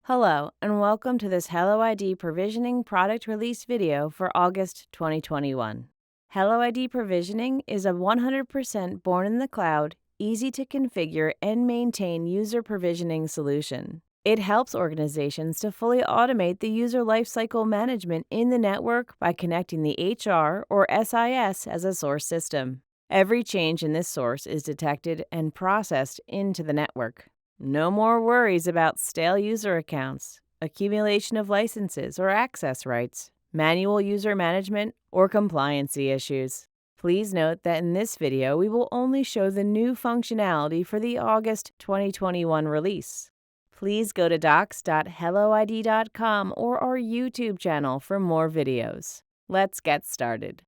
Hello, and welcome to this HelloID provisioning product release video for August 2021. HelloID provisioning is a 100% born in the cloud, easy to configure and maintain user provisioning solution. It helps organizations to fully automate the user lifecycle management in the network by connecting the HR or SIS as a source system. Every change in this source is detected and processed into the network. No more worries about stale user accounts, accumulation of licenses or access rights, manual user management, or compliancy issues. Please note that in this video, we will only show the new functionality for the August 2021 release. Please go to docs.helloid.com or our YouTube channel for more videos. Let's get started.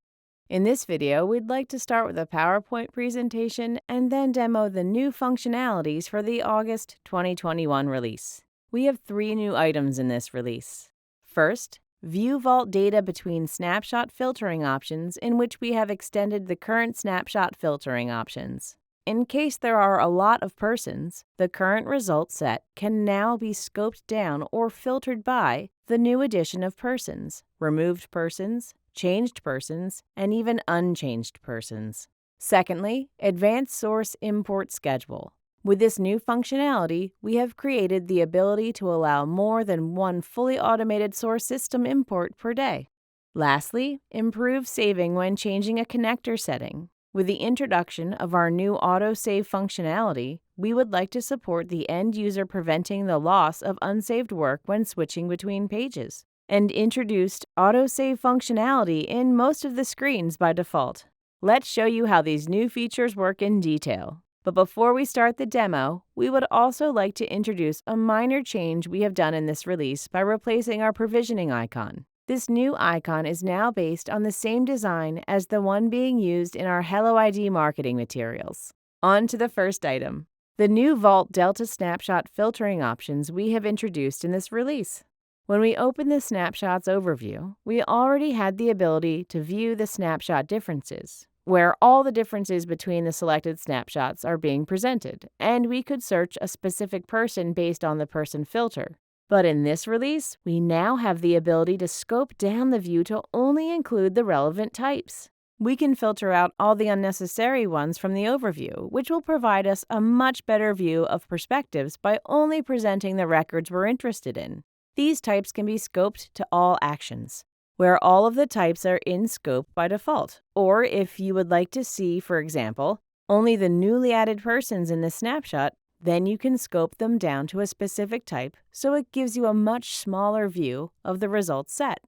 In this video, we'd like to start with a PowerPoint presentation and then demo the new functionalities for the August 2021 release. We have 3 new items in this release. First, view vault data between snapshot filtering options, in which we have extended the current snapshot filtering options. In case there are a lot of persons, the current result set can now be scoped down or filtered by the new addition of persons, removed persons, changed persons, and even unchanged persons. Secondly, advanced source import schedule. With this new functionality, we have created the ability to allow more than one fully automated source system import per day. Lastly, improve saving when changing a connector setting. With the introduction of our new autosave functionality, we would like to support the end user preventing the loss of unsaved work when switching between pages, and introduced autosave functionality in most of the screens by default. Let's show you how these new features work in detail. But before we start the demo, we would also like to introduce a minor change we have done in this release by replacing our provisioning icon. This new icon is now based on the same design as the one being used in our HelloID marketing materials. On to the first item, the new Vault Delta Snapshot filtering options we have introduced in this release. When we open the Snapshots overview, we already had the ability to view the snapshot differences, where all the differences between the selected snapshots are being presented, and we could search a specific person based on the person filter. But in this release, we now have the ability to scope down the view to only include the relevant types. We can filter out all the unnecessary ones from the overview, which will provide us a much better view of perspectives by only presenting the records we're interested in. These types can be scoped to all actions, where all of the types are in scope by default. Or if you would like to see, for example, only the newly added persons in the snapshot, then you can scope them down to a specific type, so it gives you a much smaller view of the results set.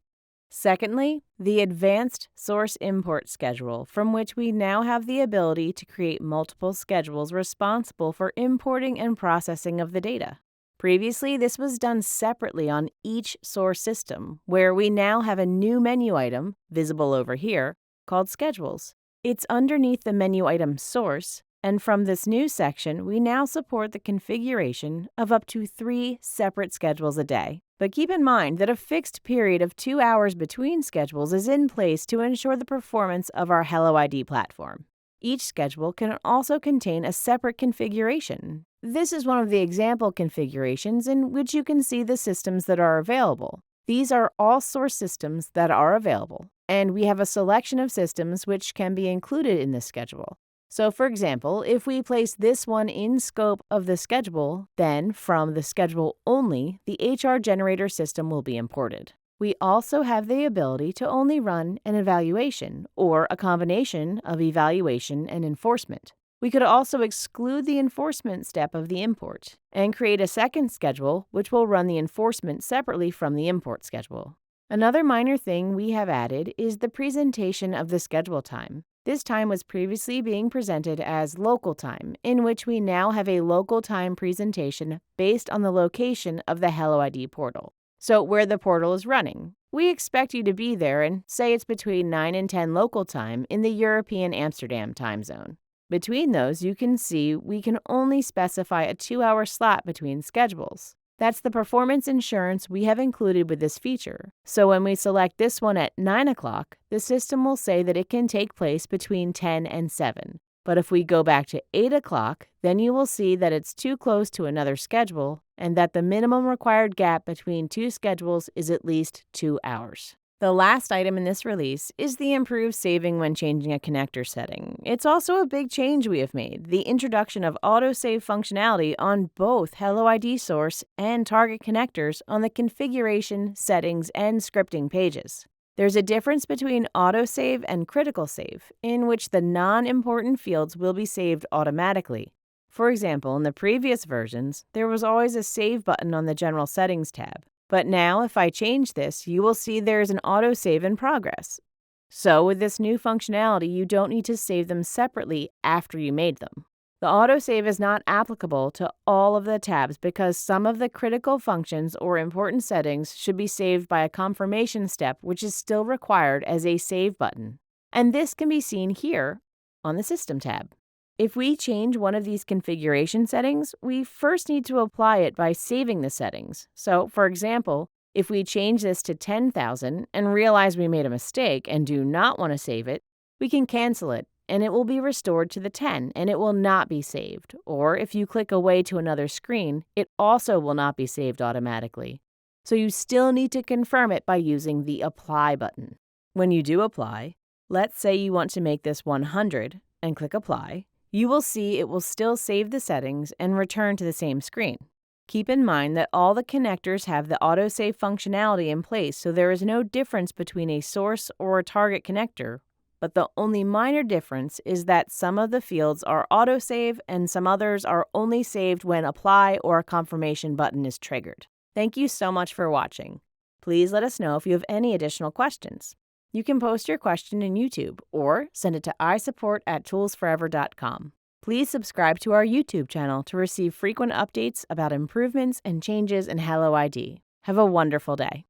Secondly, the advanced source import schedule, from which we now have the ability to create multiple schedules responsible for importing and processing of the data. Previously, this was done separately on each source system, where we now have a new menu item, visible over here, called Schedules. It's underneath the menu item Source, and from this new section, we now support the configuration of up to 3 separate schedules a day. But keep in mind that a fixed period of 2 hours between schedules is in place to ensure the performance of our HelloID platform. Each schedule can also contain a separate configuration. This is one of the example configurations in which you can see the systems that are available. These are all source systems that are available, and we have a selection of systems which can be included in this schedule. So for example, if we place this one in scope of the schedule, then from the schedule only, the HR generator system will be imported. We also have the ability to only run an evaluation or a combination of evaluation and enforcement. We could also exclude the enforcement step of the import and create a second schedule which will run the enforcement separately from the import schedule. Another minor thing we have added is the presentation of the schedule time. This time was previously being presented as local time, in which we now have a local time presentation based on the location of the HelloID portal. So where the portal is running. We expect you to be there and say it's between 9 and 10 local time in the European Amsterdam time zone. Between those, you can see we can only specify a 2-hour slot between schedules. That's the performance insurance we have included with this feature. So when we select this one at 9 o'clock, the system will say that it can take place between 10 and 7. But if we go back to 8 o'clock, then you will see that it's too close to another schedule and that the minimum required gap between two schedules is at least 2 hours. The last item in this release is the improved saving when changing a connector setting. It's also a big change we have made, the introduction of autosave functionality on both HelloID source and target connectors on the configuration, settings, and scripting pages. There's a difference between autosave and critical save, in which the non-important fields will be saved automatically. For example, in the previous versions, there was always a Save button on the General Settings tab. But now, if I change this, you will see there is an autosave in progress. So with this new functionality, you don't need to save them separately after you made them. The autosave is not applicable to all of the tabs because some of the critical functions or important settings should be saved by a confirmation step, which is still required as a Save button. And this can be seen here on the System tab. If we change one of these configuration settings, we first need to apply it by saving the settings. So, for example, if we change this to 10,000 and realize we made a mistake and do not want to save it, we can cancel it and it will be restored to the 10 and it will not be saved. Or if you click away to another screen, it also will not be saved automatically. So you still need to confirm it by using the Apply button. When you do apply, let's say you want to make this 100 and click Apply. You will see it will still save the settings and return to the same screen. Keep in mind that all the connectors have the autosave functionality in place, so there is no difference between a source or a target connector, but the only minor difference is that some of the fields are autosave and some others are only saved when Apply or a confirmation button is triggered. Thank you so much for watching. Please let us know if you have any additional questions. You can post your question in YouTube or send it to isupport@toolsforever.com. Please subscribe to our YouTube channel to receive frequent updates about improvements and changes in HelloID. Have a wonderful day.